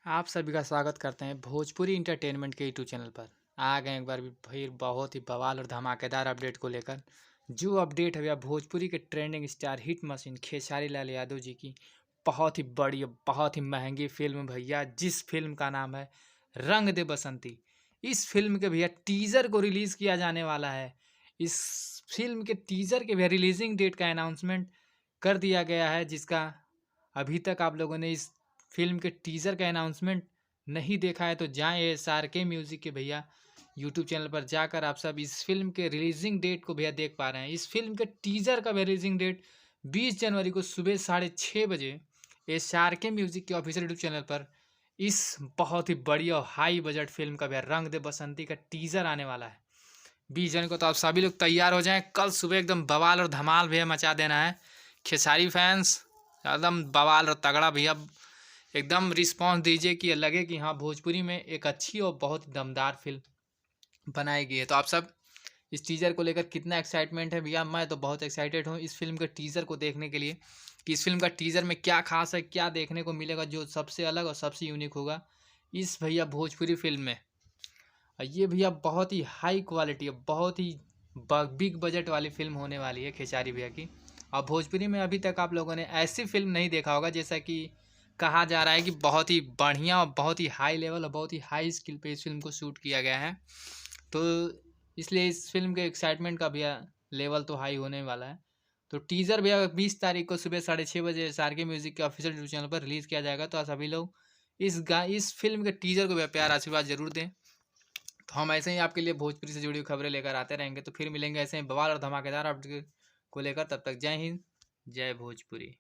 आप सभी का स्वागत करते हैं भोजपुरी इंटरटेनमेंट के यूट्यूब चैनल पर। आ गए एक बार भी फिर बहुत ही बवाल और धमाकेदार अपडेट को लेकर। जो अपडेट है भैया भोजपुरी के trending star hit machine Khesari Lal Yadav ji की बहुत ही बड़ी और बहुत ही महंगी फिल्म भैया, जिस फिल्म का नाम है रंग दे बसंती। इस फिल्म के भैया टीजर को रिलीज किया जाने वाला है। इस फिल्म के टीजर के भैया रिलीजिंग डेट का अनाउंसमेंट कर दिया गया है, जिसका अभी तक आप लोगों ने इस फिल्म के टीज़र का अनाउंसमेंट नहीं देखा है तो जाएं SRK म्यूज़िक के भैया यूट्यूब चैनल पर जाकर आप सब इस फिल्म के रिलीजिंग डेट को भैया देख पा रहे हैं। इस फिल्म के टीज़र का भैया रिलीजिंग डेट 20 जनवरी को सुबह 6:30 बजे SRK म्यूज़िक के ऑफिशियल यूट्यूब चैनल पर इस बहुत ही बड़ी और हाई बजट फिल्म का भैया रंग दे बसंती का टीज़र आने वाला है 20 जनवरी को। तो आप सभी लोग तैयार हो जाएं, कल सुबह एकदम बवाल और धमाल भैया मचा देना है। खेसारी फैंस एकदम बवाल और तगड़ा भैया एकदम रिस्पांस दीजिए कि लगे कि हाँ भोजपुरी में एक अच्छी और बहुत दमदार फिल्म बनाई गई है। तो आप सब इस टीज़र को लेकर कितना एक्साइटमेंट है भैया? मैं तो बहुत एक्साइटेड हूँ इस फिल्म के टीज़र को देखने के लिए कि इस फिल्म का टीज़र में क्या खास है, क्या देखने को मिलेगा जो सबसे अलग और सबसे यूनिक होगा इस भैया भोजपुरी फिल्म में। और ये भैया बहुत ही हाई क्वालिटी है, बहुत ही बिग बजट वाली फिल्म होने वाली है खेसारी भैया की। और भोजपुरी में अभी तक आप लोगों ने ऐसी फिल्म नहीं देखा होगा, जैसा कि कहा जा रहा है कि बहुत ही बढ़िया और बहुत ही हाई लेवल और बहुत ही हाई स्किल पे इस फिल्म को शूट किया गया है। तो इसलिए इस फिल्म के एक्साइटमेंट का भैया लेवल तो हाई होने वाला है। तो टीज़र भैया 20 तारीख को सुबह 6:30 बजे SRK म्यूज़िक के ऑफिशियल यूट्यूब चैनल पर रिलीज़ किया जाएगा। तो आप सभी लोग इस फिल्म के टीज़र को भैया प्यार आशीर्वाद जरूर दें। तो हम ऐसे ही आपके लिए भोजपुरी से जुड़ी हुई खबरें लेकर आते रहेंगे। तो फिर मिलेंगे ऐसे ही बवाल और धमाकेदार अपडेट को लेकर। तब तक जय हिंद, जय भोजपुरी।